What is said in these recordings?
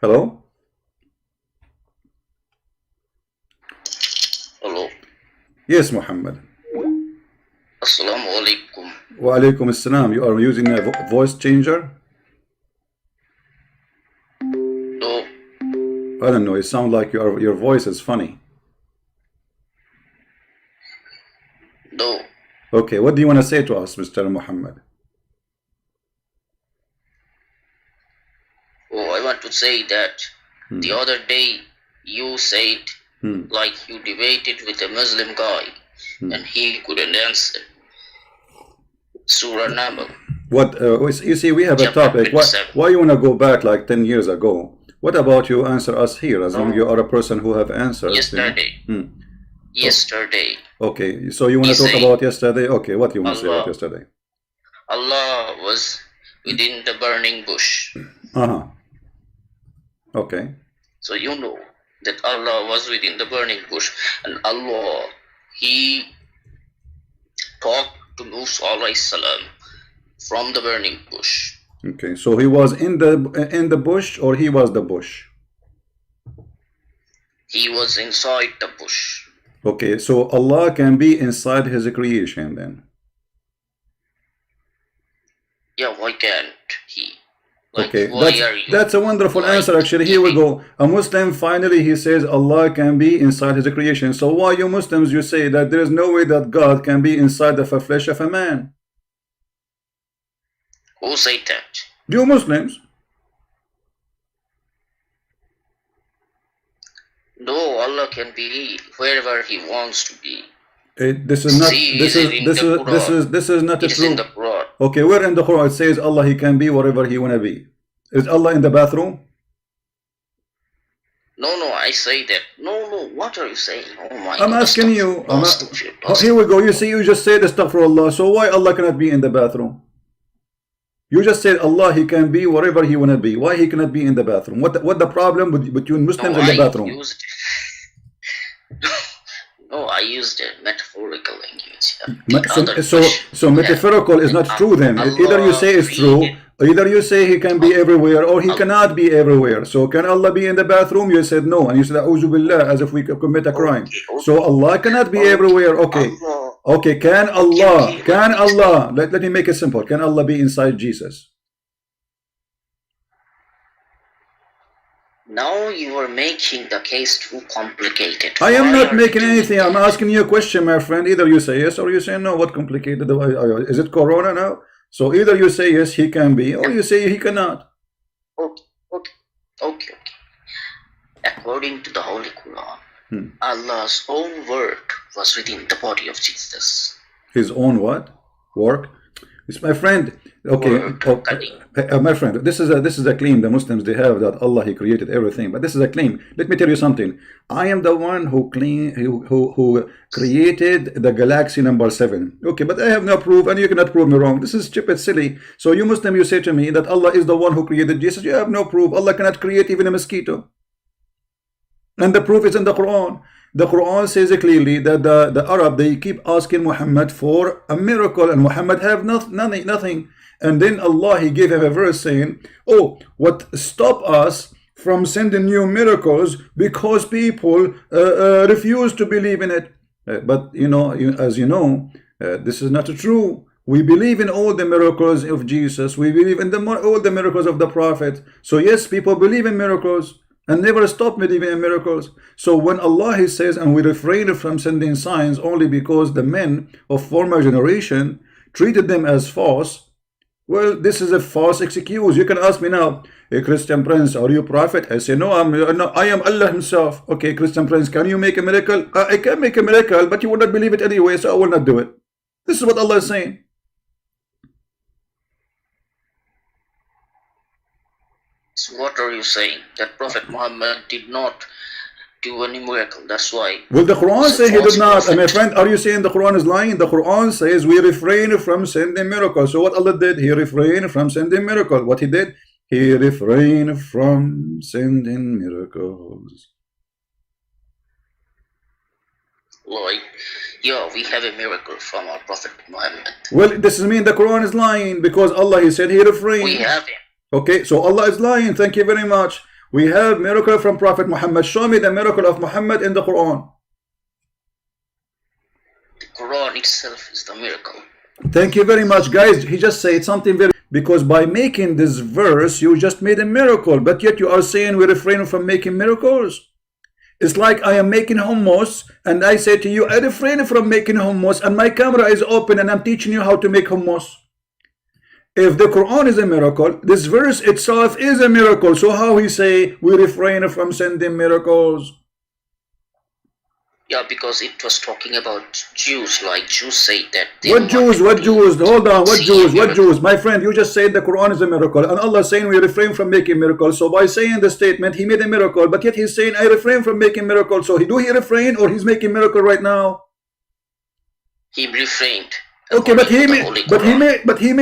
Hello? Hello. Yes, Muhammad. Assalamu alaikum. Wa alaikum assalam. You are using a voice changer? No, I don't know. It sounds like your voice is funny. no. Okay, what do you want to say to us, Mr. Muhammad? Oh, I want to say that the other day you said like you debated with a Muslim guy and he couldn't answer. Surah Naml, What you see, we have a chapter topic. 27. Why you want to go back like 10 years ago? What about you answer us here, as long No, you are a person who have answers, yesterday. Yesterday. Okay, so you want He to talk said about yesterday? Okay, what you want to say about Allah, yesterday? Allah was within the burning bush. Okay. So you know that Allah was within the burning bush, and Allah, He talked to Musa alayhi salam from the burning bush. Okay, so he was in the bush, or he was the bush? He was inside the bush. Okay, so Allah can be inside his creation then? Yeah, why can't he? Like, Okay, why are you that's a wonderful like answer. Actually, here we go. A Muslim, finally he says Allah can be inside his creation. So why you Muslims, you say that there is no way that God can be inside the flesh of a man? Who said that? You Muslims. No, Allah can be wherever He wants to be. This is not. See, This is not it is true. in the Quran. Okay, where in the Quran it says Allah He can be wherever He wanna be? Is Allah in the bathroom? No, I say that. No, what are you saying? Oh my I'm God, asking you. Here we go. You see, you just said astaghfirullah. So why Allah cannot be in the bathroom? You just said Allah He can be wherever He wanna be. Why He cannot be in the bathroom? What the problem between Muslims and the bathroom? I used a metaphorical language. So metaphorical is not true then. Either you say it's true, either you say He can be everywhere, or He cannot be everywhere. So can Allah be in the bathroom? You said no, and you said A'udhu Billah, as if we commit a crime. So Allah cannot be everywhere. Okay, can Allah, let me make it simple. Can Allah be inside Jesus? Now you are making the case too complicated. I am not making anything. I'm asking you a question, my friend. Either you say yes or you say no. What complicated? Is it Corona now? So either you say yes, He can be, or you say He cannot. Okay. According to the Holy Quran, Allah's own work was within the body of Jesus. His own what? Work? It's my friend. Okay, my friend. This is a claim the Muslims they have, that Allah He created everything. But this is a claim. Let me tell you something. I am the one who created the galaxy number 7. Okay, but I have no proof, and you cannot prove me wrong. This is stupid, silly. So you Muslim, you say to me that Allah is the one who created Jesus. You have no proof. Allah cannot create even a mosquito. And the proof is in the Quran. The Quran says clearly that the Arab, they keep asking Muhammad for a miracle, and Muhammad have nothing. And then Allah, He gave him a verse saying, oh, what stop us from sending new miracles? Because people refuse to believe in it. But you know, as you know, this is not true. We believe in all the miracles of Jesus. We believe in all the miracles of the Prophet. So yes, people believe in miracles and never stop believing in miracles. So when Allah He says, and we refrain from sending signs only because the men of former generation treated them as false, well, this is a false excuse. You can ask me now, hey, Christian Prince, are you prophet? I say, no, I am Allah Himself. Okay, Christian Prince, can you make a miracle? I can make a miracle, but you will not believe it anyway, so I will not do it. This is what Allah is saying. So what are you saying? That Prophet Muhammad did not do any miracle. That's why. Well, the Quran says He did not. And my friend, are you saying the Quran is lying? The Quran says we refrain from sending miracles. So what Allah did? He refrained from sending miracles. What He did? He refrained from sending miracles. Like, yeah, we have a miracle from our Prophet Muhammad. Well, this means the Quran is lying, because Allah He said He refrained. We have him. Okay, so Allah is lying. Thank you very much. We have miracle from Prophet Muhammad. Show me the miracle of Muhammad in the Quran. The Quran itself is the miracle. Thank you very much, guys. He just said something very, because by making this verse, you just made a miracle, but yet you are saying we refrain from making miracles. It's like I am making hummus, and I say to you, I refrain from making hummus, and my camera is open, and I'm teaching you how to make hummus. If the Quran is a miracle, this verse itself is a miracle. So how he say we refrain from sending miracles? Yeah, because it was talking about Jews, like Jews say that they what Jews? What Jews? Hold on, what Jews? What Jews? My friend, you just said the Quran is a miracle, and Allah is saying we refrain from making miracles. So by saying the statement, he made a miracle, but yet he's saying I refrain from making miracles. So do he refrain, or he's making miracle right now? He refrained. Okay, but he made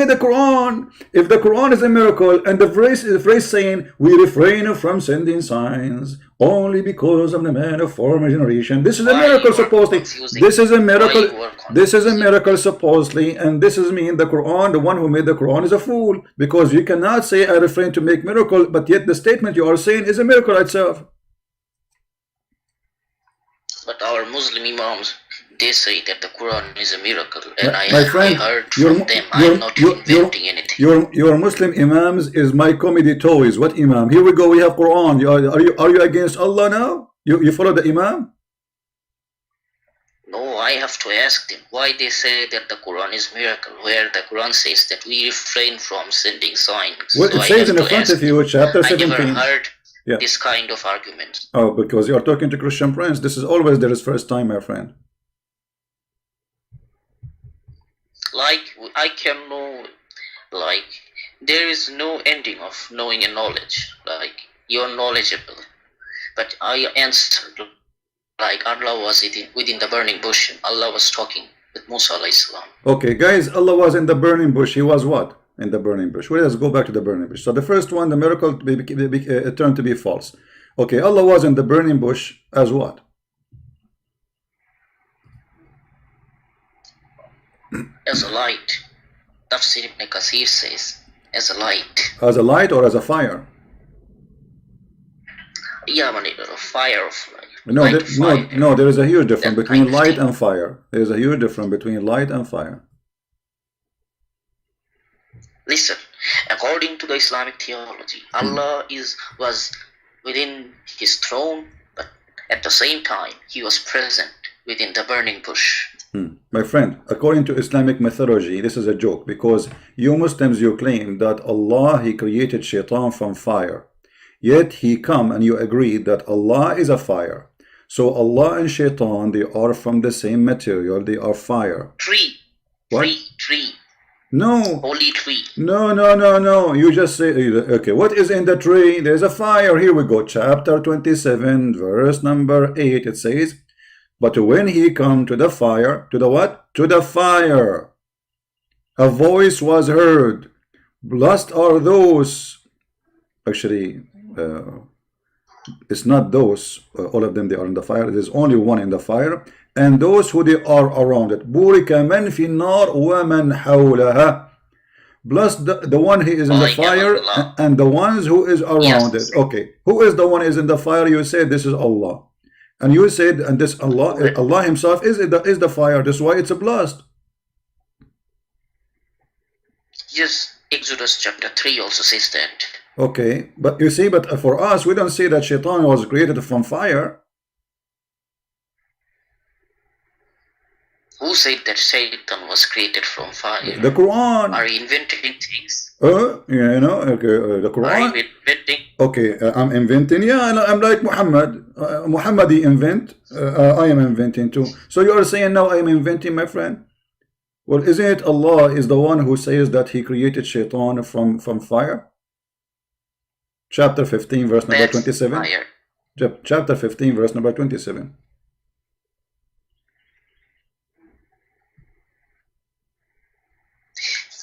the Quran. If the Quran is a miracle, and the phrase saying we refrain from sending signs only because of the man of former generation, this is a miracle supposedly. This is a miracle. This is a miracle supposedly, and this is mean the Quran. The one who made the Quran is a fool, because you cannot say I refrain to make miracle, but yet the statement you are saying is a miracle itself. But our Muslim imams, they say that the Quran is a miracle, and I heard from them. I'm not inventing anything. Your Muslim imams is my comedy toys. What imam? Here we go. We have Quran. Are you against Allah now? You follow the imam? No, I have to ask them why they say that the Quran is miracle, where the Quran says that we refrain from sending signs. Well, it says in the front of you, chapter 17. I never heard this kind of argument. Oh, because you are talking to Christian friends. This is always there is first time, my friend. Like, I can know, like, there is no ending of knowing and knowledge. Like, you're knowledgeable. But I answered, like, Allah was within the burning bush, and Allah was talking with Musa alayhi salam. Okay, guys, Allah was in the burning bush. He was what? In the burning bush. Well, let's go back to the burning bush. So the first one, the miracle turned to be false. Okay, Allah was in the burning bush as what? As a light. Tafsir ibn Kathir says, as a light. As a light or as a fire? Yeah, man, a fire of light. No, there is a huge difference between light and fire. There is a huge difference between light and fire. Listen, according to the Islamic theology, Allah was within his throne, but at the same time, he was present within the burning bush. My friend, according to Islamic mythology, this is a joke, because you Muslims, you claim that Allah, he created shaitan from fire. Yet he come and you agree that Allah is a fire. So Allah and shaitan, they are from the same material, they are fire. Tree. What? Tree. No. Holy tree. No. You just say, okay, what is in the tree? There's a fire. Here we go. Chapter 27, verse number 8. It says, but when he come to the fire, to the what? To the fire, a voice was heard. Blessed are those. Actually, it's not those. All of them, they are in the fire. There's only one in the fire. And those who they are around it. بُورِكَ مَنْ فِي النَّارِ وَمَنْ حَوْلَهَا. Blessed the one who is in the fire and the ones who is around it. Okay, who is the one who is in the fire? You said this is Allah. And you said, and this Allah himself is the fire. That's why it's a blast. Yes, Exodus chapter 3 also says that. Okay, but you see, but for us, we don't say that shaitan was created from fire. Who said that Satan was created from fire? The Quran. Are you inventing things? The Quran. Are you inventing? Okay, I'm inventing. Yeah, I'm like Muhammad. Muhammad, he invent. I am inventing too. So you are saying now I am inventing, my friend? Well, isn't it Allah is the one who says that he created shaitan from fire? Chapter 15, verse number 27. Fire. Chapter 15, verse number 27.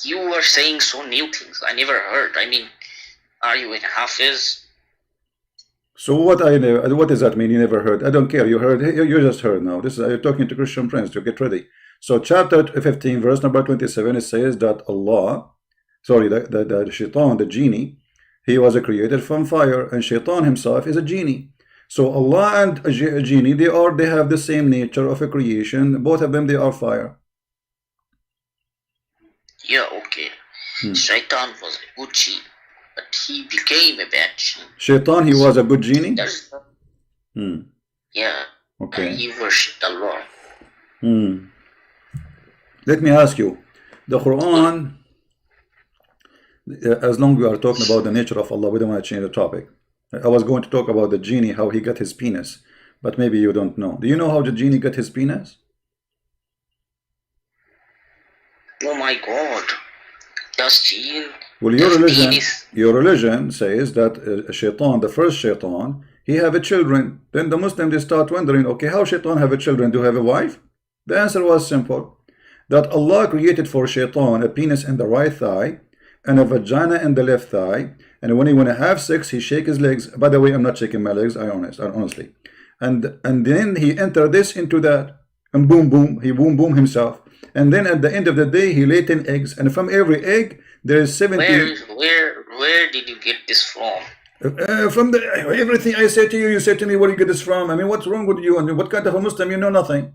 You are saying so new things. I never heard. I mean, are you in Hafiz? So what does that mean? You never heard? I don't care. You heard. You just heard now. This is you're talking to Christian friends. To get ready. So chapter 15, verse number 27, it says that Allah, sorry, the shaitan, the genie, He was created from fire, and Shaitan himself is a genie. So Allah and a genie, they have the same nature of a creation. Both of them, they are fire. Yeah, okay. Shaitan was a good genie, but he became a bad genie. Shaitan, he was a good genie? Yeah. Okay. And he worshipped Allah. Let me ask you, the Quran, as long as we are talking about the nature of Allah, we don't want to change the topic. I was going to talk about the genie, how he got his penis, but maybe you don't know. Do you know how the genie got his penis? Oh my God. Does genie... Well, your religion says that Shaitan, the first Shaitan, he have a children. Then the Muslims, they start wondering, okay, how Shaitan have a children? Do you have a wife? The answer was simple. That Allah created for Shaitan a penis in the right thigh and a vagina in the left thigh. And when he want to have sex, he shake his legs. By the way, I'm not shaking my legs, honestly. And then he enter this into that. And boom, boom, he boom, boom himself. And then at the end of the day, he lay 10 eggs. And from every egg, there is 70. Where did you get this from? From everything I say to you, you say to me, where you get this from? I mean, what's wrong with you? I mean, what kind of a Muslim? You know nothing.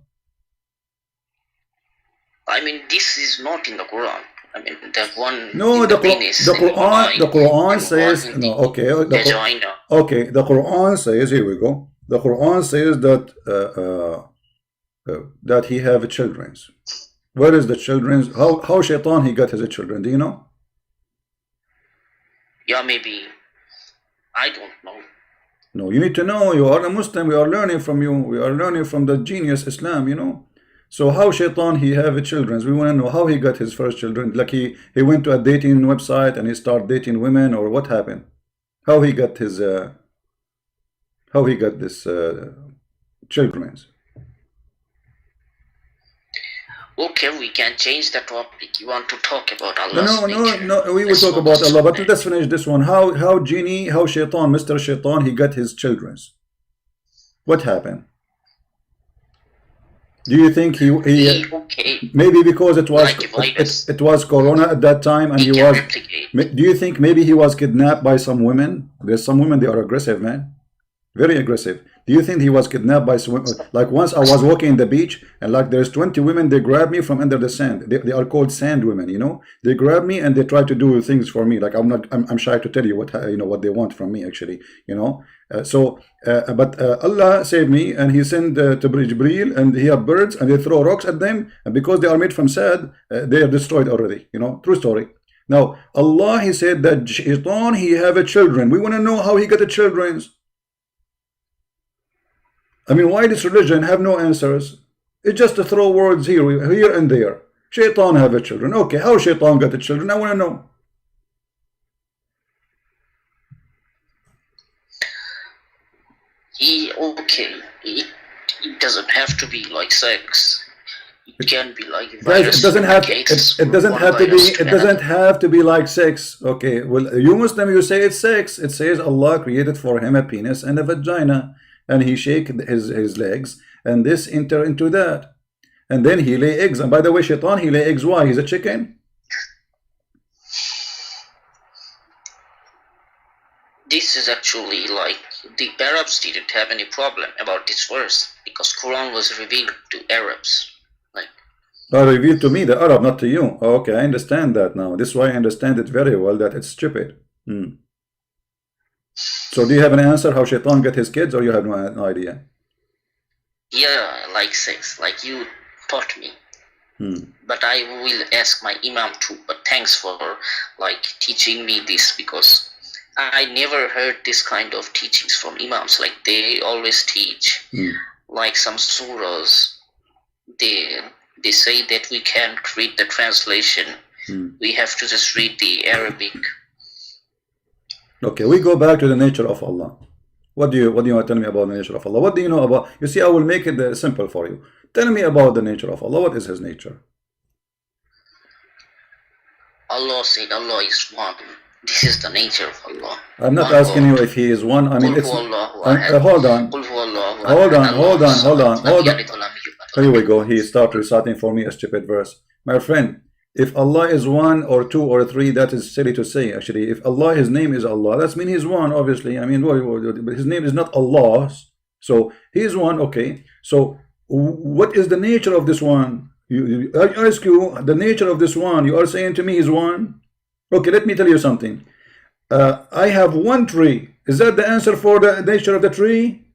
I mean, this is not in the Quran. I mean, that one. No, the Quran says no. Okay, okay. The Quran says, here we go. The Quran says that that he have children. Where is the children? How Shaitan he got his children? Do you know? Yeah, maybe. I don't know. No, you need to know. You are a Muslim. We are learning from you. We are learning from the genius Islam, you know. So how Shaitan he have children? We want to know how he got his first children. Like he went to a dating website and he started dating women, or what happened? How he got his children? Okay, we can change the topic. You want to talk about Allah's No. We will talk about Allah, but let's finish this one. How Shaitan, Mr. Shaitan, he got his children? What happened? Do you think he maybe because it was it was Corona at that time, and he was? Do you think maybe he was kidnapped by some women? There's some women, they are aggressive, man, very aggressive. Do you think he was kidnapped by some? Like once I was walking in the beach, and like there's 20 women, they grabbed me from under the sand. They are called sand women, you know. They grab me and they try to do things for me. Like I'm shy to tell you what they want from me, actually, you know. But Allah saved me, and He sent to Jibreel, and He have birds, and they throw rocks at them, and because they are made from sand, they are destroyed already. You know, true story. Now Allah, He said that Shaitan he have a children. We want to know how he got the children. I mean, why this religion have no answers? It's just to throw words here and there. Shaitan have a children. Okay, how Shaitan got the children? I want to know. It doesn't have to be like sex. It can be like guys, it doesn't have to be like sex. Okay, well, you Muslim, you say it's sex. It says Allah created for him a penis and a vagina, and he shake his legs, and this enter into that, and then he lay eggs. And by the way, Shaitan, he lay eggs. Why? He's a chicken. This is actually like the Arabs didn't have any problem about this verse because Quran was revealed to Arabs. Like, revealed to me, the Arab, not to you. Okay, I understand that now. This is why I understand it very well, that it's stupid. So do you have an answer how Shaitan get his kids, or you have no idea? Yeah, like sex, like you taught me. But I will ask my Imam too. But thanks for like teaching me this, because I never heard this kind of teachings from Imams. Like they always teach like some surahs. They say that we can't read the translation. We have to just read the Arabic. Okay, we go back to the nature of Allah. What do you want to tell me about the nature of Allah? What do you know about? You see, I will make it simple for you. Tell me about the nature of Allah. What is His nature? Allah said Allah is one. This is the nature of Allah. I'm not asking you if He is one. I mean, it's hold on. Here we go. He started reciting for me a stupid verse. My friend, If Allah is one or two or three, that is silly to say. Actually, if Allah, His name is Allah, that's mean He's one. Obviously, I mean, but His name is not Allah, so He is one. Okay, so what is the nature of this one? I ask you the nature of this one. You are saying to me He's one. Okay, let me tell you something. I have one tree. Is that the answer for the nature of the tree?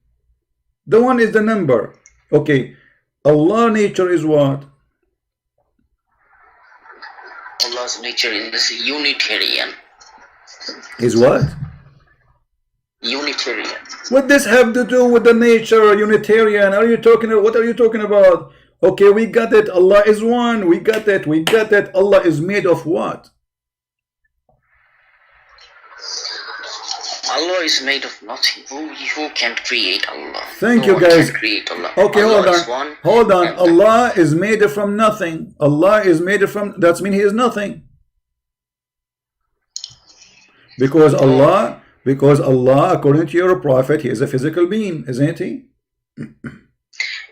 The one is the number. Okay, Allah nature is what? Allah's nature is Unitarian. Is what? Unitarian. What does have to do with the nature, Unitarian? Are you talking? What are you talking about? Okay, we got it. Allah is one. We got it. We got it. Allah is made of what? Allah is made of nothing. Who can create Allah? Thank No you, one guys. can create Allah. Okay, Allah hold is on. one, Hold on. and Allah is made from nothing. Allah is made from. That's mean He is nothing. Because Allah, according to your prophet, He is a physical being, isn't He?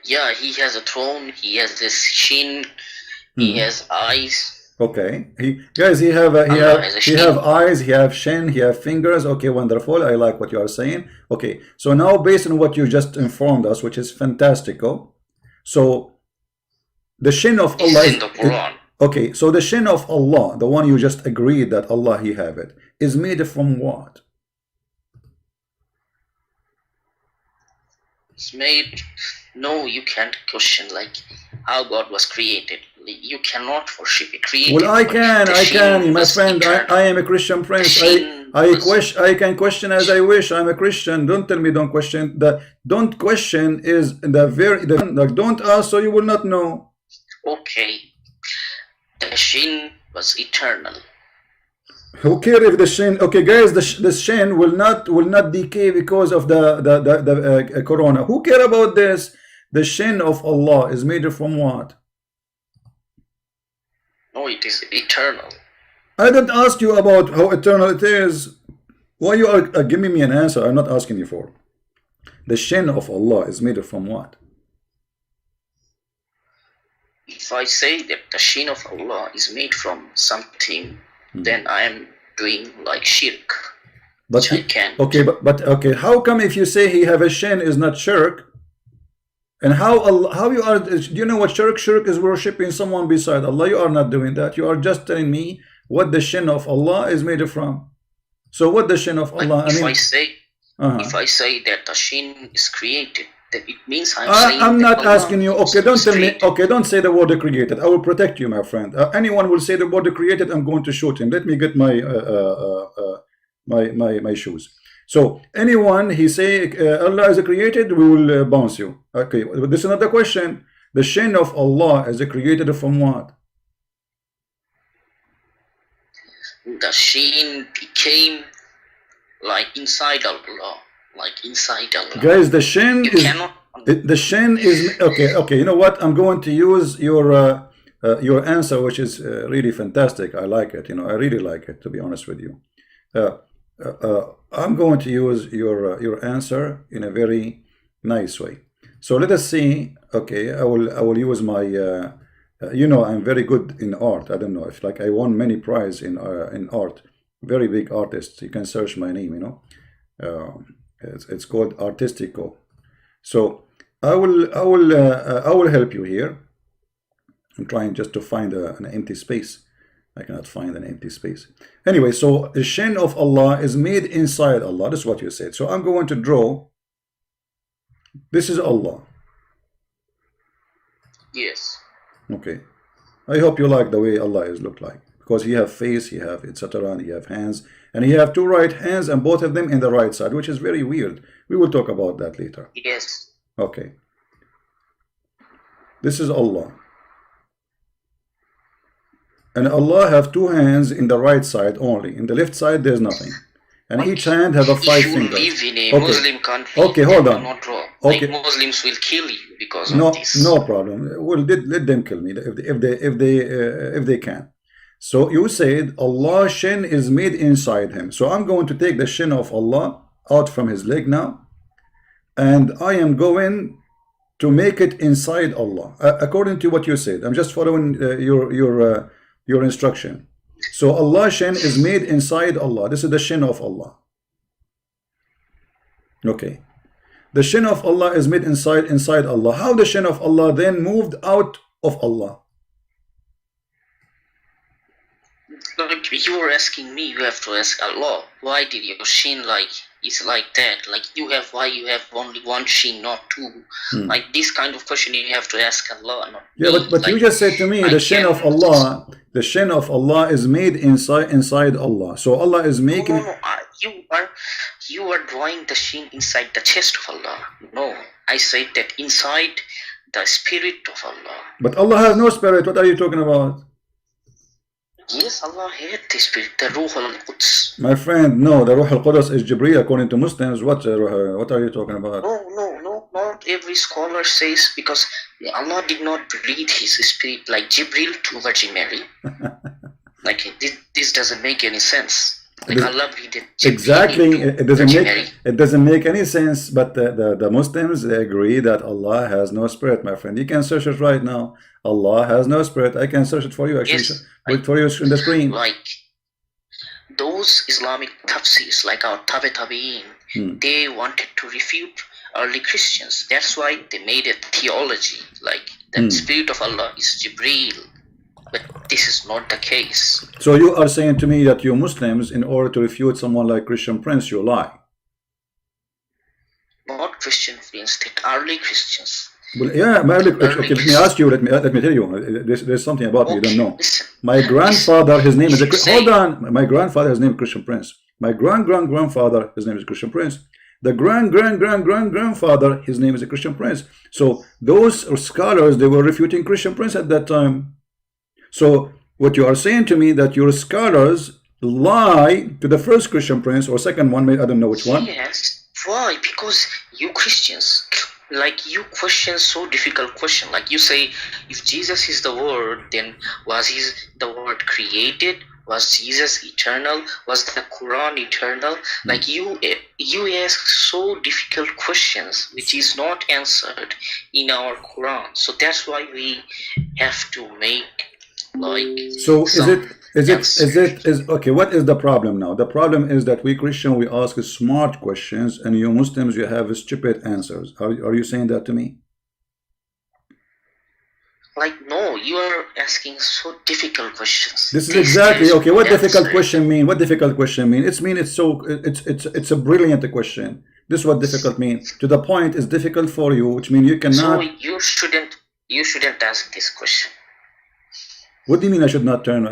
yeah, He has a throne. He has this chin. He has eyes. Okay, guys, he have eyes, he have shin, he have fingers. Okay, wonderful. I like what you are saying. Okay, so now based on what you just informed us, which is fantastical. So the shin of Allah is in the Quran. Okay, so the shin of Allah, the one you just agreed that Allah He have it, is made from what? It's made. No, you can't question like how God was created. You cannot worship it. Created. Well, I can, my friend. I am a Christian prince. I can question as I wish. I'm a Christian. Don't tell me don't question. Don't question is like don't ask, so you will not know. Okay, the shin was eternal. Who cares if the shin? Okay, guys, the shin will not decay because of the corona. Who care about this? The shin of Allah is made from what? No, it is eternal. I don't ask you about how eternal it is. Why you are giving me an answer? I'm not asking you for. The shin of Allah is made from what? If I say that the shin of Allah is made from something, then I am doing like shirk. But I can. Okay, but okay. How come if you say He have a shin is not shirk? And how you are? Do you know what shirk? Shirk is worshiping someone beside Allah. You are not doing that. You are just telling me what the shin of Allah is made from. So what the shin of Allah? Like if I say that the shin is created, then it means I'm not asking you. Okay, don't tell me. Okay, don't say the word created. I will protect you, my friend. Anyone will say the word created, I'm going to shoot him. Let me get my my shoes. So anyone he say Allah is created, we will bounce you. Okay, but this is not the question. The shin of Allah is created from what? The shin became like inside Allah, Guys, the shin is okay. Okay, you know what? I'm going to use your answer, which is really fantastic. I like it. You know, I really like it. To be honest with you. I'm going to use your answer in a very nice way. So let us see. Okay, I will use my. You know, I'm very good in art. I don't know if like I won many prizes in art. Very big artist. You can search my name. You know, it's called Artistico. So I will help you here. I'm trying just to find an empty space. I cannot find an empty space. Anyway, so the shin of Allah is made inside Allah. That's what you said. So I'm going to draw. This is Allah. Yes. Okay. I hope you like the way Allah is look like. Because He have face, He have etc. and He have hands. And He have two right hands and both of them in the right side, which is very weird. We will talk about that later. Yes. Okay. This is Allah. And Allah have two hands in the right side only. In the left side, there's nothing. And each hand have a 5 fingers. Live in a Muslim country. Okay, hold on. Not wrong. Okay. Like Muslims will kill you because of this. No problem. Well, let them kill me if they can. So you said Allah's shin is made inside Him. So I'm going to take the shin of Allah out from His leg now, and I am going to make it inside Allah, according to what you said. I'm just following your instruction. So Allah shin is made inside Allah. This is the shin of Allah. Okay. The shin of Allah is made inside Allah. How the shin of Allah then moved out of Allah? Like you were asking me, you have to ask Allah. Why did your shin is like that? Like why you have only one shin, not two? Like this kind of question you have to ask Allah. Not yeah, me. but you just said to me the shin of Allah. The shin of Allah is made inside Allah. So Allah is making. No, you are drawing the shin inside the chest of Allah. No, I said that inside the spirit of Allah. But Allah has no spirit. What are you talking about? Yes, Allah had the spirit, the Ruh al-Quds. My friend, no, the Ruh al-Qudus is Jibreel according to Muslims. What are you talking about? No, not every scholar says, because Allah did not breathe his spirit like Jibreel to Virgin Mary. Like this doesn't make any sense. Like Allah breathed exactly, it doesn't make any sense. But the Muslims, they agree that Allah has no spirit, my friend. You can search it right now. Allah has no spirit. I can search it for you actually. Yes, wait for you on the screen. Like those Islamic tafsirs, like our Tabi'in, they wanted to refute early Christians. That's why they made a theology like the spirit of Allah is Jibreel. But this is not the case. So you are saying to me that you Muslims, in order to refute someone like Christian Prince, you lie? Not Christian Prince, that early Christians. Well, yeah, okay, let me ask you. Let me tell you. There's something about me you don't know. Listen. My grandfather, his name is hold on. My grandfather, his name is Christian Prince. My grandfather, his name is Christian Prince. The grandfather, his name is a Christian Prince. So those scholars, they were refuting Christian Prince at that time. So what you are saying to me that your scholars lie to the first Christian Prince or second one, I don't know which one. Yes. Why? Because you Christians, like you question so difficult question. Like you say, if Jesus is the Word, then was the Word created? Was Jesus eternal? Was the Quran eternal? Like you ask so difficult questions which is not answered in our Quran. So that's why we have to make like. So is okay? What is the problem now? The problem is that we Christian, we ask smart questions, and you Muslims, you have stupid answers. Are you saying that to me? Like, no, you are asking so difficult questions. This is exactly okay. What difficult question mean? What difficult question mean? It's a brilliant question. This is what difficult mean. To the point, is difficult for you, which means you cannot. So you shouldn't ask this question. What do you mean I should not turn?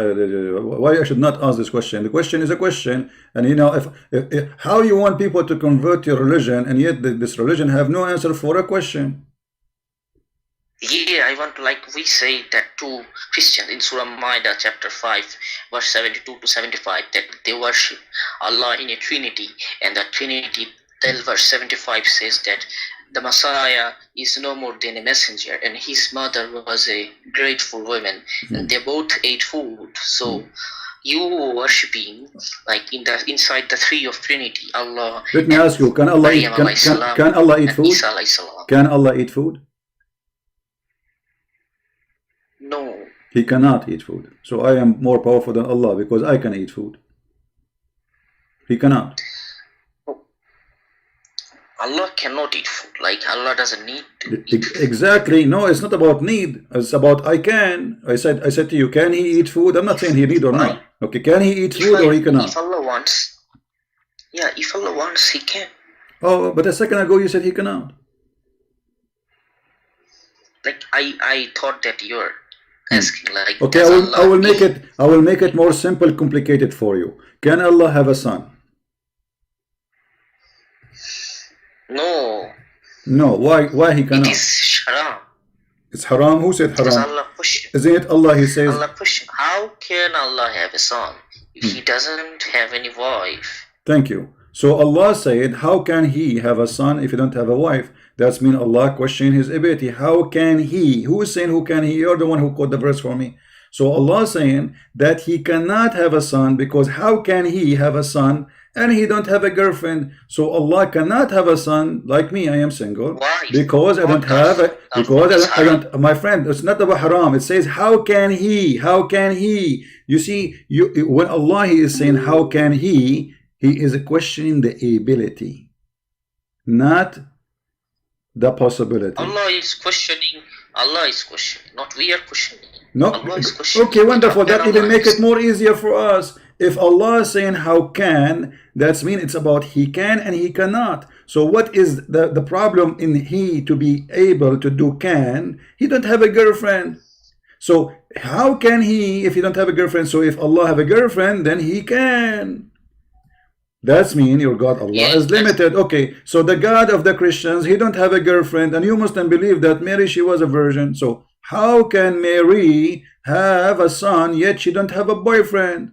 Why I should not ask this question? The question is a question, and you know, if how you want people to convert your religion, and yet this religion have no answer for a question. Yeah, I want to, like we say that to Christians in Surah Maida chapter 5 verse 72 to 75 that they worship Allah in a Trinity, and the Trinity 12 verse 75 says that the Messiah is no more than a messenger, and his mother was a grateful woman, and they both ate food. So you worshipping like inside the three of Trinity, Allah. Let me ask you: Can Allah eat? Can Allah eat food? Can Allah eat food? No. He cannot eat food. So I am more powerful than Allah because I can eat food. He cannot. Allah cannot eat food. Like Allah doesn't need to eat food. Exactly. No, it's not about need. It's about I can. I said to you, can he eat food? I'm not saying he need or not. Okay, can he eat food or he cannot? If Allah wants. Yeah, if Allah wants, he can. Oh, but a second ago you said he cannot. Like I thought that you're asking like. Okay, I will make it more simple, complicated for you. Can Allah have a son? No. No. Why he cannot? It is haram. It's haram. Who said haram? Allah question. Isn't it Allah? He says. Allah question. How can Allah have a son if he doesn't have any wife? Thank you. So Allah said, how can he have a son if he don't have a wife? That's mean Allah questioning his ability. How can he? Who is saying who can he? You're the one who quote the verse for me. So Allah saying that he cannot have a son because how can he have a son and he don't have a girlfriend. So Allah cannot have a son like me. I am single Wife, because I not don't have a, kafir. because It's I haram. don't. My friend, it's not about haram. It says how can he? How can he? You see, when Allah is saying how can he is questioning the ability, not the possibility. Allah is questioning. Allah is questioning. Not we are questioning. No, Allah is questioning. okay, wonderful. How can That even Allah make it exist? more easier for us. If Allah is saying how can, that's mean it's about he can and he cannot. So what is the problem in he to be able to do can? He don't have a girlfriend. So how can he if he don't have a girlfriend? So if Allah have a girlfriend, then he can. That's mean your God Allah Yeah, is limited. Okay, so the God of the Christians, he don't have a girlfriend, and you Muslim believe that Mary, she was a virgin. So how can Mary have a son yet she don't have a boyfriend?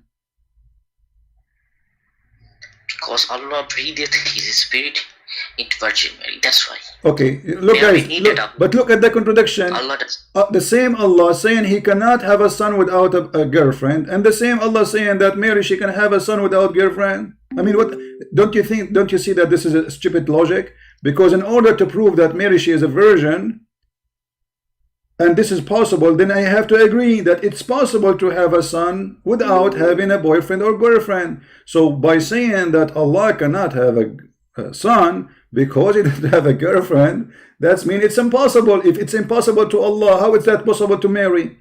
because Allah breathed His spirit into Virgin Mary. That's why. Okay, look Mary guys, needed look, but look at the contradiction. Allah does. The same Allah saying he cannot have a son without a girlfriend, and the same Allah saying that Mary, she can have a son without girlfriend. I mean, what don't you think? Don't you see that this is a stupid logic? Because in order to prove that Mary, she is a virgin, and this is possible, then I have to agree that it's possible to have a son without having a boyfriend or girlfriend. So by saying that Allah cannot have a son because he doesn't have a girlfriend, that's mean it's impossible. If it's impossible to Allah, how is that possible to Mary?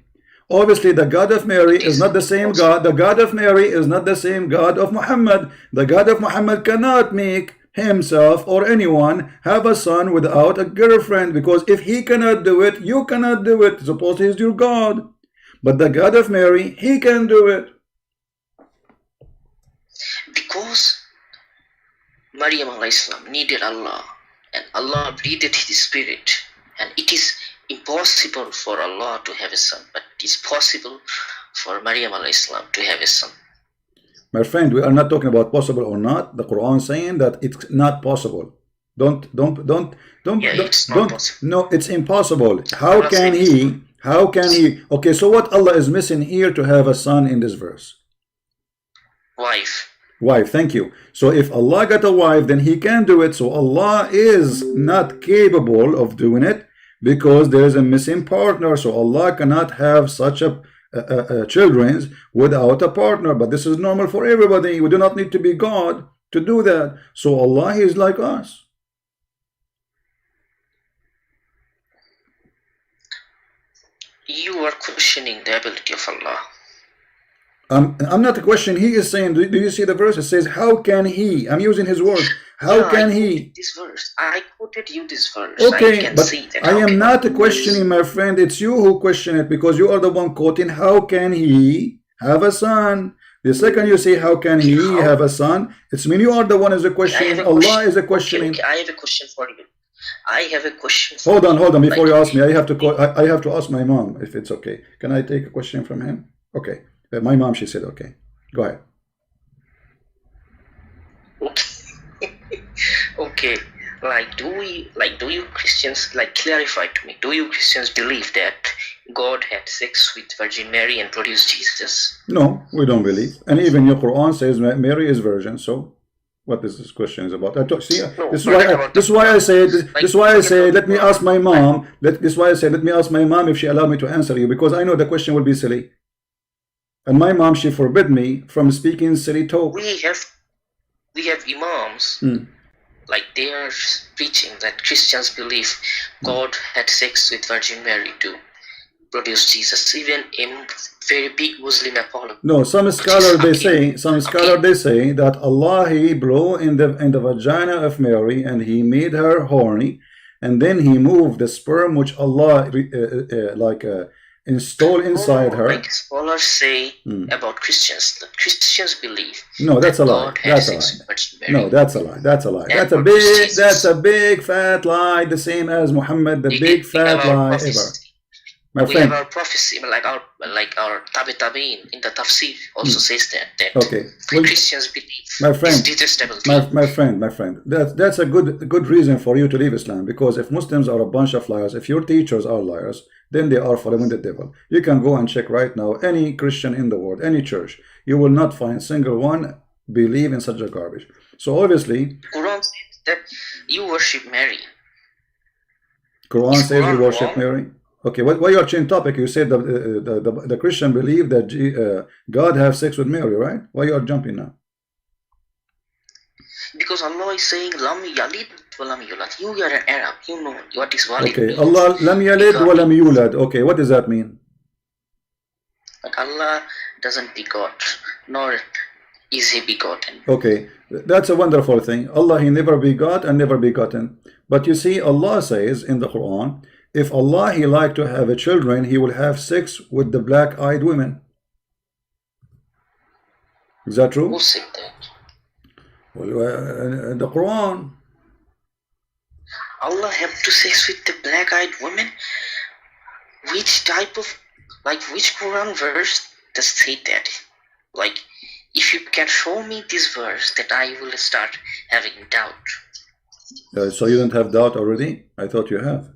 Obviously, the God of Mary is not the same God. The God of Mary is not the same God of Muhammad. The God of Muhammad cannot make himself or anyone have a son without a girlfriend, because if he cannot do it, you cannot do it. Suppose he's your God. But the God of Mary, he can do it. Because Maryam al-Islam needed Allah, and Allah breathed His spirit, and it is impossible for Allah to have a son, but it is possible for Maryam al-Islam to have a son. My friend, we are not talking about possible or not. The Quran saying that it's not possible. Don't. Yeah, it's not possible. No, it's impossible. How can he? How can he? Okay, so what Allah is missing here to have a son in this verse? Wife. Wife, thank you. So if Allah got a wife, then he can do it. So Allah is not capable of doing it because there is a missing partner. So Allah cannot have such a children without a partner. But this is normal for everybody. We do not need to be God to do that. So Allah is like us. You are questioning the ability of Allah. I'm not a question. He is saying, do you see the verse? It says, how can he? I'm using his word. How can he? This verse. I quoted you this verse. Okay, I can but see that. I am not questioning, my friend. It's you who question it, because you are the one quoting, how can he have a son? The second you say, how can he have a son? It's mean you are the one who is a questioning. Allah is a questioning. Okay, I have a question for you. I have a question for Hold on, hold on. Before like, you ask me, I have to call, I have to ask my mom if it's okay. Can I take a question from him? Okay. My mom, she said, okay. Go ahead. Okay. Okay. Do you Christians, like, clarify to me, do you Christians believe that God had sex with Virgin Mary and produced Jesus? No, we don't believe. And even your Quran says Mary is virgin. So what is this question is about? See, No, this is why I say let me ask my mom. Let me ask my mom if she allowed me to answer you, because I know the question will be silly. And my mom, she forbid me from speaking silly talk. We have imams, like they are preaching that Christians believe God had sex with Virgin Mary to produce Jesus. Even a very big Muslim apologist. No, some scholar they say that Allah, he blew in the vagina of Mary and he made her horny, and then he moved the sperm which Allah install inside her. Like scholars say about Christians, that Christians believe. No, that's a lie. That's a lie. No, that's a lie. That's a lie. That's a big fat lie. The same as Muhammad, the big fat lie ever. My friend, we have our prophecy, like our Tabi'in in the Tafsir also says that okay. Well, Christians believe my friend, is detestable. my friend, that's a good reason for you to leave Islam, because if Muslims are a bunch of liars, if your teachers are liars, then they are following the devil. You can go and check right now any Christian in the world, any church, you will not find single one believe in such a garbage. So obviously, Quran says that you worship Mary. Quran Is says we Quran worship wrong? Mary. Okay, why you are changing topic? You said the Christian believe that God have sex with Mary, right? Why you are jumping now? Because Allah is saying Lam Yalid wa Lam Yulad. You are an Arab, you know what is Walid Okay, means. Allah lam yalid wa lam yulad. Okay, what does that mean? But Allah doesn't begot, nor is he begotten. Okay, that's a wonderful thing. Allah, he never begot and never begotten. But you see, Allah says in the Quran, if Allah he like to have a children, he will have sex with the black-eyed women. Is that true? Who said that? Well, in the Quran. Allah have to sex with the black-eyed women? Which type of, like, which Quran verse does say that? Like, if you can show me this verse, that I will start having doubt. So you don't have doubt already? I thought you have.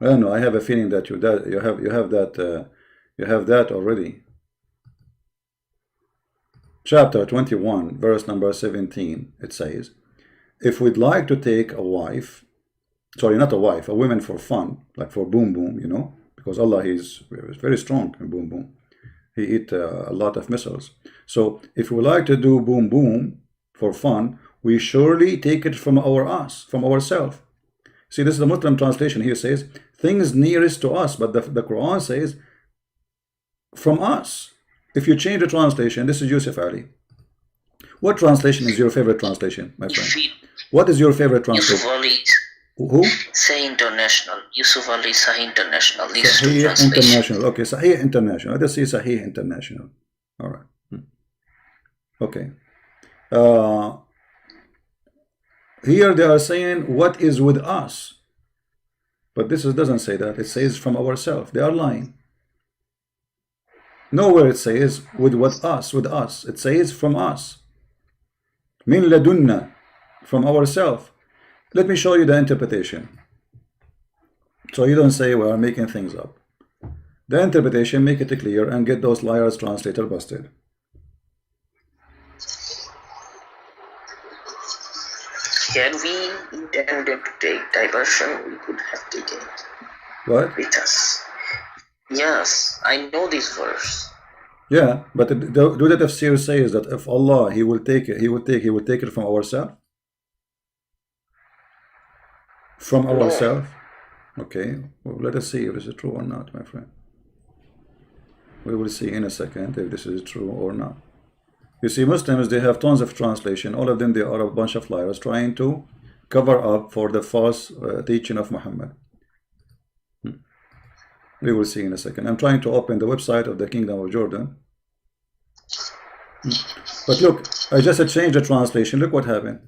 I don't know. I have a feeling that you have that already. Chapter 21, verse number 17. It says, if we'd like to take a wife, sorry, not a wife, a woman for fun, like for boom boom, you know, because Allah is very strong in boom boom. He eat a lot of missiles. So if we like to do boom boom for fun, we surely take it from ourselves. See, this is the Muslim translation. Here says things nearest to us, but the Quran says from us. If you change the translation, this is Yusuf Ali. What translation is your favorite translation, my friend? What is your favorite translation? Yusuf Ali. Who? Sahih International. Yusuf Ali Sahih International. These two Sahih translations. International. Okay, Sahih International. Let's see Sahih International. All right. Okay. Here they are saying what is with us, but this doesn't say that. It says from ourselves. They are lying. Nowhere it says with us. It says from us. Min ladunna, from ourselves. Let me show you the interpretation. So you don't say we are making things up. The interpretation, make it clear and get those liars translator busted. Had we intended to take diversion, we could have taken it. What? With us. Yes, I know this verse. Yeah, but do the tafsir says that if Allah he will take it from ourselves? From ourselves? Okay, well, let us see if this is true or not, my friend. We will see in a second if this is true or not. You see, Muslims, they have tons of translation. All of them, they are a bunch of liars trying to cover up for the false teaching of Muhammad. We will see in a second. I'm trying to open the website of the Kingdom of Jordan. But look, I just changed the translation. Look what happened.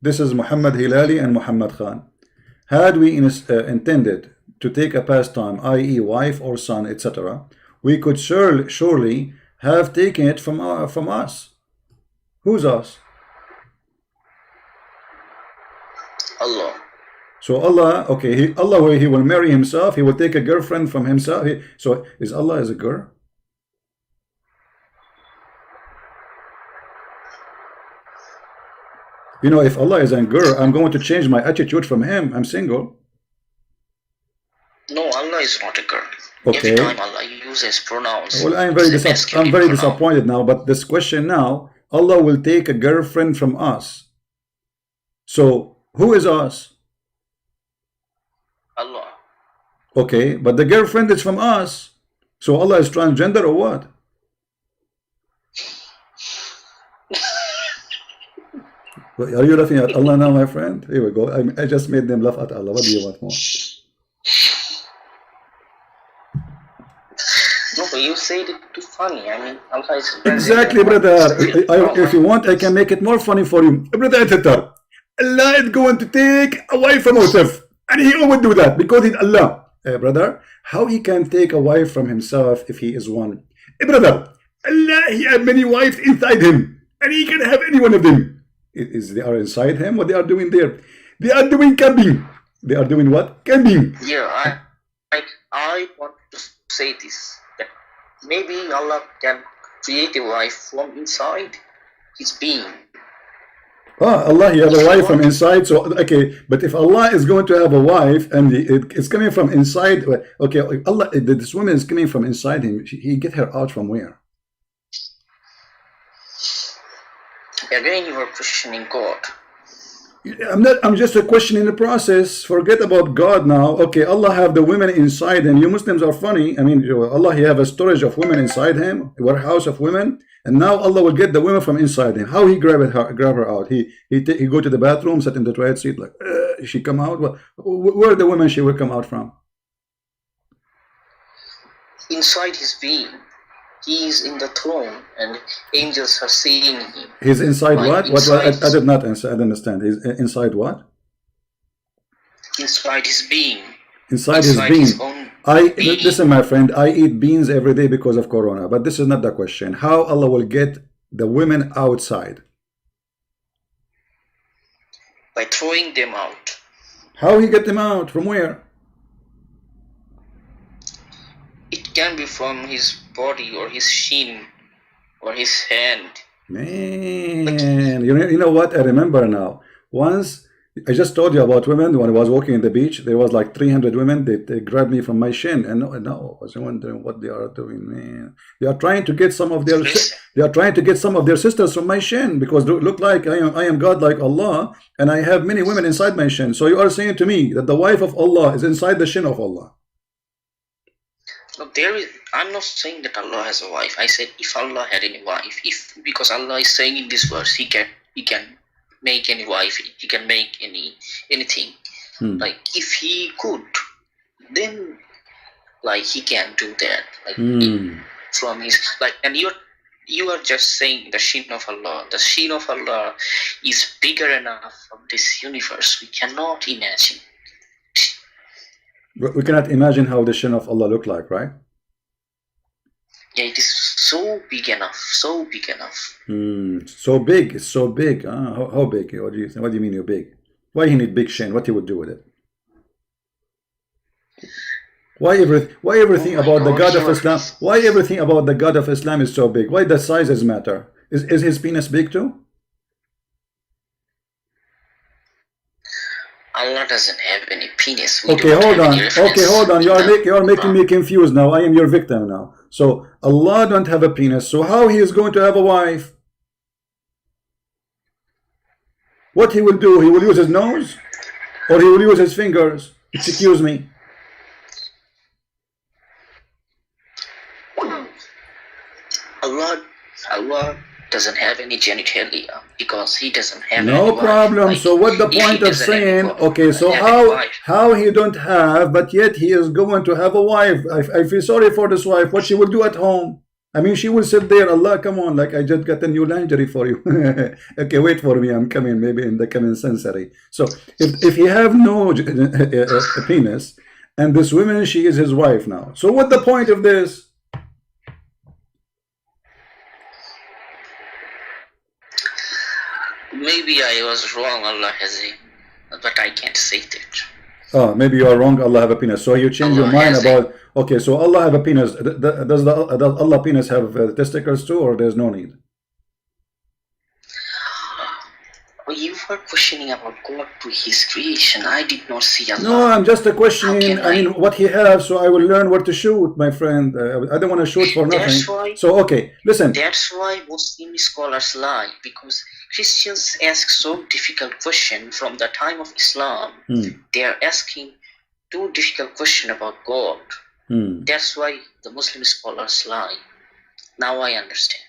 This is Muhammad Hilali and Muhammad Khan. Had we intended to take a pastime, i.e. wife or son, etc., we could surely have taken it from us. Who's us? Allah. So Allah, okay, Allah, he will marry himself. He will take a girlfriend from himself. So is Allah as a girl? You know, if Allah is a girl, I'm going to change my attitude from him. I'm single. No, Allah is not a girl. Okay. Every time Allah uses pronouns. Well, I'm very disappointed now. But this question now, Allah will take a girlfriend from us. So who is us? Allah. Okay, but the girlfriend is from us. So Allah is transgender or what? Are you laughing at Allah now, my friend? Here we go. I just made them laugh at Allah. What do you want more? No, but you said it too funny. I mean, Allah is exactly, brother. If you want, I can make it more funny for you. Brother, Allah is going to take a wife from himself. And he always do that because he's Allah. Brother, how he can take a wife from himself if he is one? Brother, Allah, he had many wives inside him. And he can have any one of them. They are inside him? What they are doing there? They are doing camping. They are doing what? Camping. Yeah, I want to say this. That maybe Allah can create a wife from inside his being. Ah, Allah, he have If a you wife from want, inside. So okay, but if Allah is going to have a wife and it's coming from inside, okay, Allah, this woman is coming from inside him. He get her out from where? again you are questioning God. I'm not. I'm just a question in the process. Forget about God now. Okay, Allah have the women inside him. You Muslims are funny. I mean, Allah, he have a storage of women inside him, a warehouse of women, and now Allah will get the women from inside him. How he grab her out? He go to the bathroom, sit in the toilet seat, like she come out. Where the women she will come out from? Inside his being. He is in the throne, and angels are seeing him. He's inside Like what? inside, I did not answer. I don't understand. He's inside what? inside his being. Inside his Inside being. his own being. Listen, my friend. I eat beans every day because of Corona. But this is not the question. How Allah will get the women outside? By throwing them out. How he get them out? From where? It can be from his body or his shin or his hand. Man, you know what? I remember now. Once, I just told you about women when I was walking in the beach. There was like 300 women. They grabbed me from my shin, and no, I was wondering what they are doing. Man, they are trying to get some of their sisters from my shin because they look like I am God like Allah, and I have many women inside my shin. So you are saying to me that the wife of Allah is inside the shin of Allah? No, I'm not saying that Allah has a wife. I said if Allah had any wife, because Allah is saying in this verse, He can make any wife, He can make anything. Like if He could, then like He can do that. Like from His and you are just saying the shin of Allah. The shin of Allah is bigger enough of this universe. We cannot imagine. We cannot imagine how the shin of Allah look like, right? Yeah, it is so big enough, so big enough. So big, it's so big. How big? What do you think? What do you mean you're big? Why he need big shin? What he would do with it? Why everything about the God of Islam? Why everything about the God of Islam is so big? Why the sizes matter? Is his penis big too? Allah doesn't have any penis. Okay, hold on. You are making me confused now. I am your victim now. So Allah don't have a penis. So how he is going to have a wife? What he will do? He will use his nose, or he will use his fingers? Excuse me. Allah doesn't have any genitalia because He doesn't have no any problem. Like, so what the point of saying? Okay, so how he don't have, but yet he is going to have a wife? I feel sorry for this wife. What she will do at home? I mean, she will sit there. Allah, come on! Like I just got a new lingerie for you. Okay, wait for me. I'm coming. Maybe in the coming century. So if he have no penis, and this woman, she is his wife now. So what the point of this? Maybe I was wrong. Allah has a, but I can't say that. Oh, maybe you are wrong. Allah have a penis. So you change your mind about. Okay, so Allah have a penis. Does Allah penis have testicles too, or there's no need? You were questioning about God to His creation. I did not see Allah. No, I'm just a questioning. I mean, what He has, so I will learn where to shoot, my friend. I don't want to shoot for nothing. So okay, listen. That's why Muslim scholars lie, because Christians ask so difficult question from the time of Islam. They are asking too difficult question about God. That's why the Muslim scholars lie. Now I understand.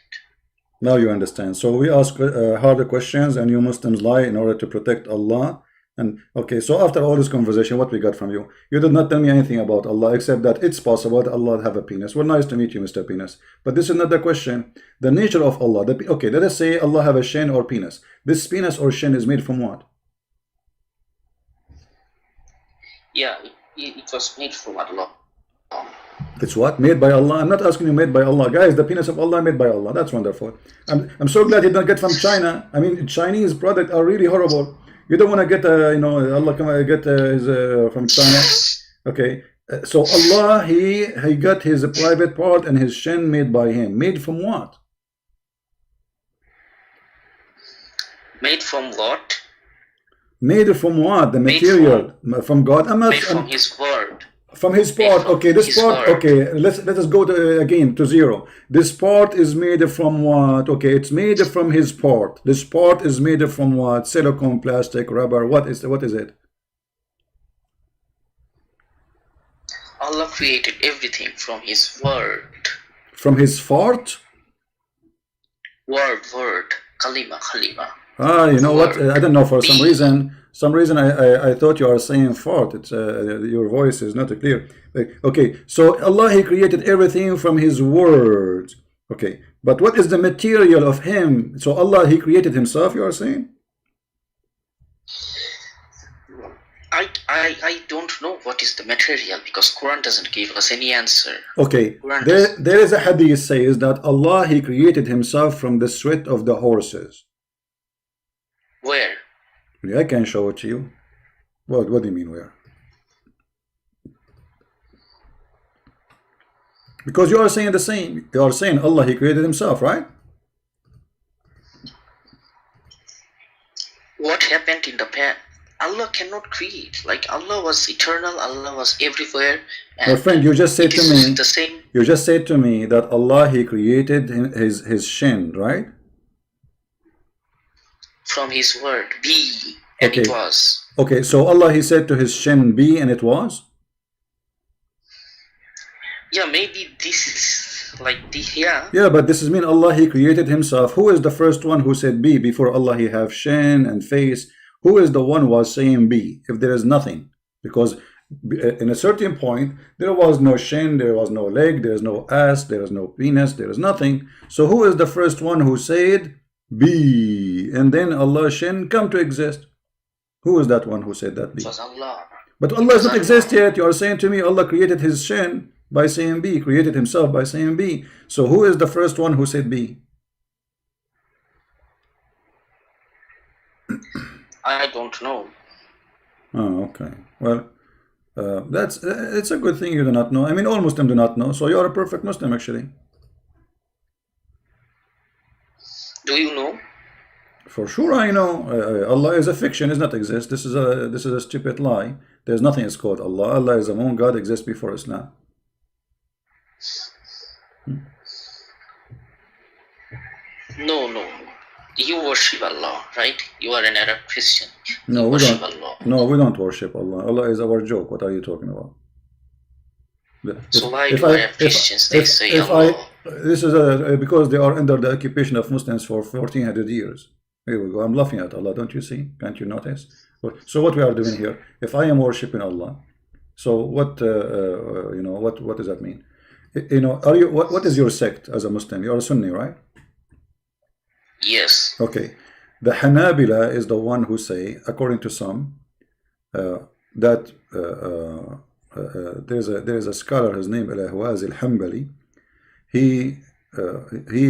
Now you understand. So we ask harder questions, and you Muslims lie in order to protect Allah. And okay, so after all this conversation, what we got from you? You did not tell me anything about Allah except that it's possible that Allah have a penis. Well, nice to meet you, Mr. Penis. But this is not the question. The nature of Allah. Okay, let us say Allah have a shin or penis. This penis or shin is made from what? Yeah, it was made from Allah. It's what? Made by Allah? I'm not asking you made by Allah. Guys, the penis of Allah made by Allah. That's wonderful. I'm so glad he didn't get from China. I mean, Chinese products are really horrible. You don't want to get, Allah can get his from China. Okay. So Allah, he got his private part and his shin made by him. Made from what? Made from what? Made from what? The Made material from God. made from His word. From His Made part. from Okay, this His part. word. Okay, let us go to, again to zero. This part is made from what? Okay, it's made from His part. This part is made from what? Silicone, plastic, rubber. What is it? Allah created everything from His word. From His fart? Word. Kalima. You know what? I don't know. For some Be. reason, I thought you are saying fart. It's your voice is not clear. Okay, so Allah, He created everything from His words. Okay, but what is the material of Him? So Allah, He created Himself. You are saying? I don't know what is the material, because Quran doesn't give us any answer. Okay, there is a hadith says that Allah, He created Himself from the sweat of the horses. Where? Yeah, I can show it to you. What do you mean where? Because you are saying the same. You are saying Allah, He created Himself, right? What happened in the past? Allah cannot create. Like, Allah was eternal, Allah was everywhere. My friend, you just said to me the same. You just said to me that Allah, He created his shin, right? From His word, be, and okay. It was. Okay, so Allah, He said to His shin, be, and it was? Yeah, maybe this is like the, yeah. Yeah, but this is mean Allah, He created Himself. Who is the first one who said be before Allah, He have shin and face? Who is the one who was saying be if there is nothing? Because in a certain point, there was no shin, there was no leg, there is no ass, there is no penis, there is nothing. So who is the first one who said be? And then Allah's shin come to exist. Who is that one who said that be? It was Allah. But Allah does not exist yet. You are saying to me Allah created His shin by saying be, created Himself by saying be. So who is the first one who said be? I don't know. Oh, okay. Well, it's a good thing you do not know. I mean, all Muslims do not know. So you are a perfect Muslim, actually. Do you know? For sure, I know. Allah is a fiction; does not exist. This is a stupid lie. There's nothing is called Allah. Allah is a moon. God exists before Islam. No. You worship Allah, right? You are an Arab Christian. No, we don't. Allah. No, we don't worship Allah. Allah is our joke. What are you talking about? So why do Arab Christians they say Allah? This is because they are under the occupation of Muslims for 1400 years. Here we go. I'm laughing at Allah. Don't you see? Can't you notice? So what we are doing here? If I am worshiping Allah, so what? What does that mean? Are you? What is your sect as a Muslim? You are a Sunni, right? Yes. Okay. The Hanabila is the one who say, according to some, that there is a scholar, his name Al-Ahwaz Al-Hambali. He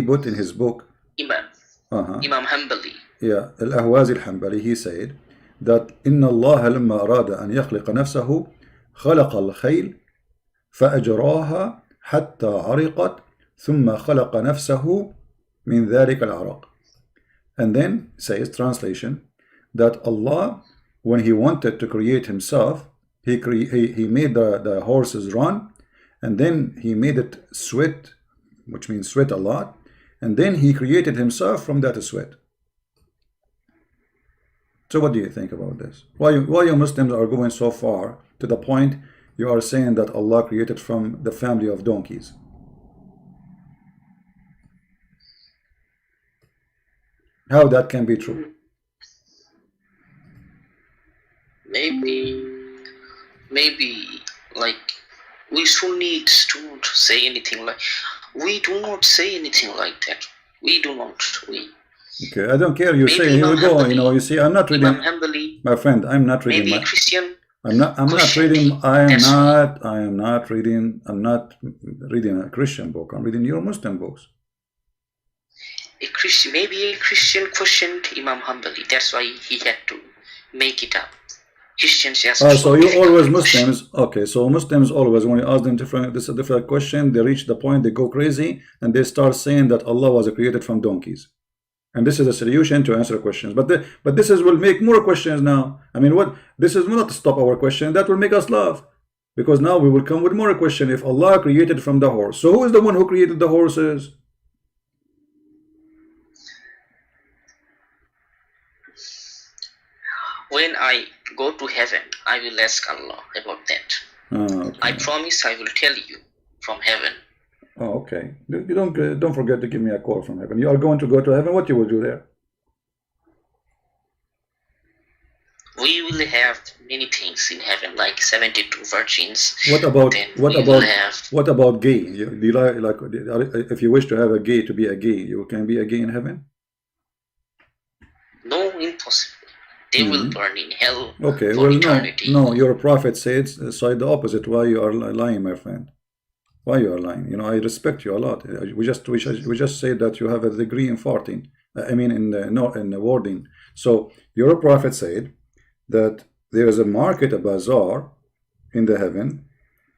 put in his book Imam Hanbali. Yeah, Al-Ahwaz Al-Hambali, he said that إن الله لما أراد أن يخلق نفسه خلق الخيل فأجراها حتى عرقت ثم خلق نفسه من ذلك العرق. And then says, translation, that Allah, when He wanted to create Himself, He made the horses run, and then He made it sweat, which means sweat a lot, and then He created Himself from that sweat. So what do you think about this? Why you Muslims are going so far to the point you are saying that Allah created from the family of donkeys? How that can be true? Maybe like we Sunnis don't say anything like, we do not say anything like that. We do not. Okay, I don't care. You say, here we go. You see, I'm not reading. My friend, I'm not reading. Maybe Christian. I'm not reading. I'm not reading a Christian book. I'm reading your Muslim books. Maybe a Christian questioned Imam Hanbali. That's why he had to make it up. Christians just. So you always Muslims. Okay, so Muslims always, when you ask them this is a different question, they reach the point, they go crazy, and they start saying that Allah was created from donkeys. And this is a solution to answer questions. But this is will make more questions now. I mean, what this is will not stop our question. That will make us laugh, because now we will come with more question. If Allah created from the horse, so who is the one who created the horses? When I go to heaven, I will ask Allah about that. Okay. I promise I will tell you from heaven. Oh, okay. You don't forget to give me a call from heaven. You are going to go to heaven. What you will do there? We will have many things in heaven, like 72 virgins. What about Then what we about will have what about gay? Do you like if you wish to have a gay to be a gay, you can be a gay in heaven? no impossible. They will burn in hell Okay, for well, eternity. no, your prophet said side the opposite. Why you are lying, my friend? Why you are lying? You know, I respect you a lot. We just said that you have a degree in farting. I mean, in the wording. So your prophet said that there is a market, a bazaar, in the heaven,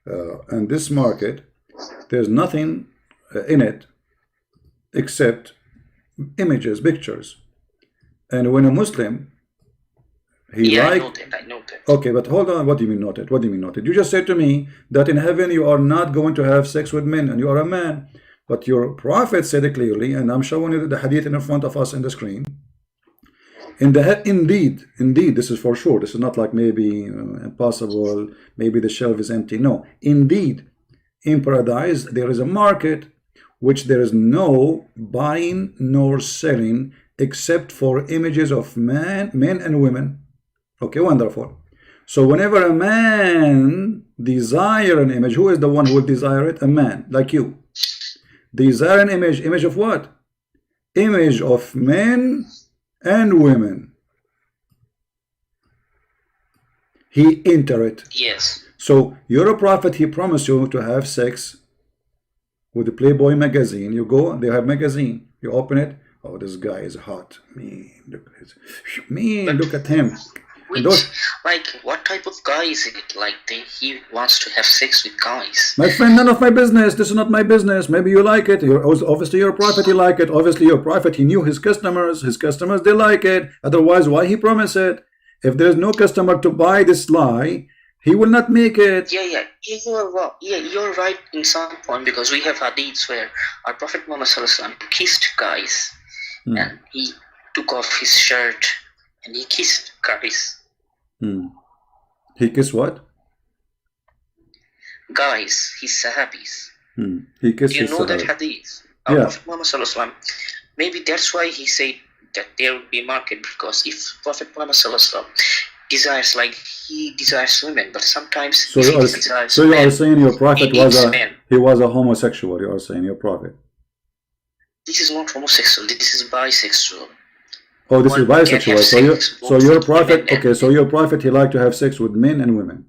and this market, there's nothing in it except images, pictures. And when a Muslim, I know that. Okay, but hold on. What do you mean noted? What do you mean noted? You just said to me that in heaven you are not going to have sex with men, and you are a man. But your prophet said it clearly, and I'm showing you the hadith in front of us in the screen. Indeed, this is for sure. This is not like maybe impossible, maybe the shelf is empty. No, indeed, in paradise there is a market which there is no buying nor selling except for images of men and women. Okay, wonderful. So whenever a man desire an image, who is the one who will desire it? A man, like you. Desire an image. Image of what? Image of men and women. He enter it. Yes. So you're a prophet, he promised you to have sex with the Playboy magazine. You go, they have magazine. You open it. Oh, this guy is hot. Look at him. Like, what type of guy is it? Like, he wants to have sex with guys. My friend, none of my business. This is not my business. Maybe you like it. Obviously, you're a prophet. You like it. Obviously, you're a prophet. He knew his customers. His customers, they like it. Otherwise, why he promise it? If there's no customer to buy this lie, he will not make it. Yeah, you're right in some point, because we have hadiths where our Prophet Muhammad kissed guys, and he took off his shirt and he kissed guys. He kissed what? Guys, his sahabis. He kissed Do you his know that sahabis. hadith? Our Prophet Muhammad, maybe that's why he said that there will be market, because if Prophet Muhammad desires, like he desires women, but sometimes so you are saying your prophet was a homosexual. You are saying your prophet. This is not homosexual. This is bisexual. Oh, this is bisexual. So your prophet, okay, so your prophet, he liked to have sex with men and women.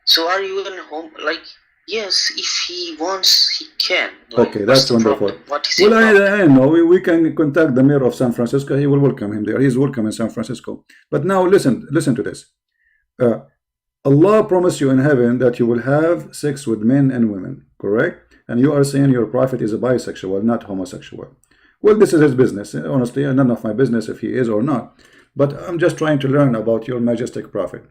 So are you in home? Like, yes, if he wants, he can. Like, okay, that's wonderful. What is well, I know we can contact the mayor of San Francisco. He will welcome him there. He's welcome in San Francisco. But now listen to this. Allah promised you in heaven that you will have sex with men and women, correct? And you are saying your prophet is a bisexual, not homosexual. Well, this is his business. Honestly, none of my business if he is or not. But I'm just trying to learn about your majestic prophet.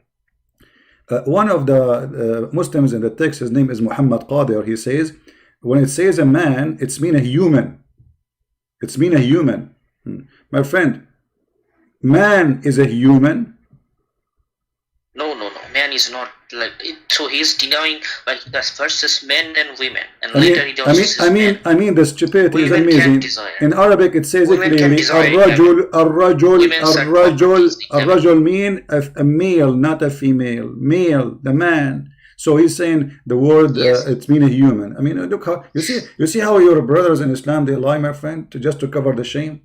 One of the Muslims in the text, his name is Muhammad Qadir. He says, when it says a man, it's mean a human. It's mean a human. My friend, man is a human. No. Man is not like it. So he's denying like that's versus men and women, and later he does. I mean, the stupidity is amazing. In Arabic, it says it clearly. Ar-rajul mean a male, not a female. Male, the man. So he's saying the word it's mean a human. I mean, look how you see how your brothers in Islam they lie, my friend, just to cover the shame.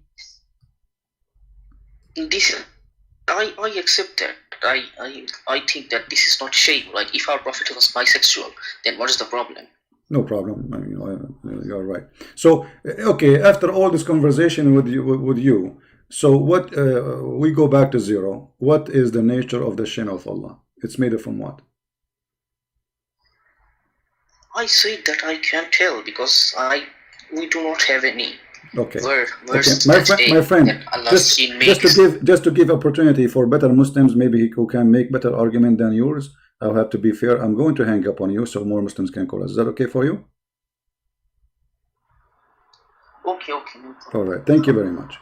This I accept that. I think that this is not shame. Like, if our prophet was bisexual, then what is the problem? No problem. I mean, you're right. So, okay, after all this conversation with you, so what? We go back to zero. What is the nature of the shin of Allah? It's made from what? I said that I can't tell because we do not have any Okay. Verse My 38 friend, that Allah seen makes. just to give opportunity for better Muslims, maybe who can make better argument than yours. I'll have to be fair. I'm going to hang up on you so more Muslims can call us. Is that okay for you? Okay, no All problem. right. Thank you very much.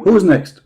Who's next?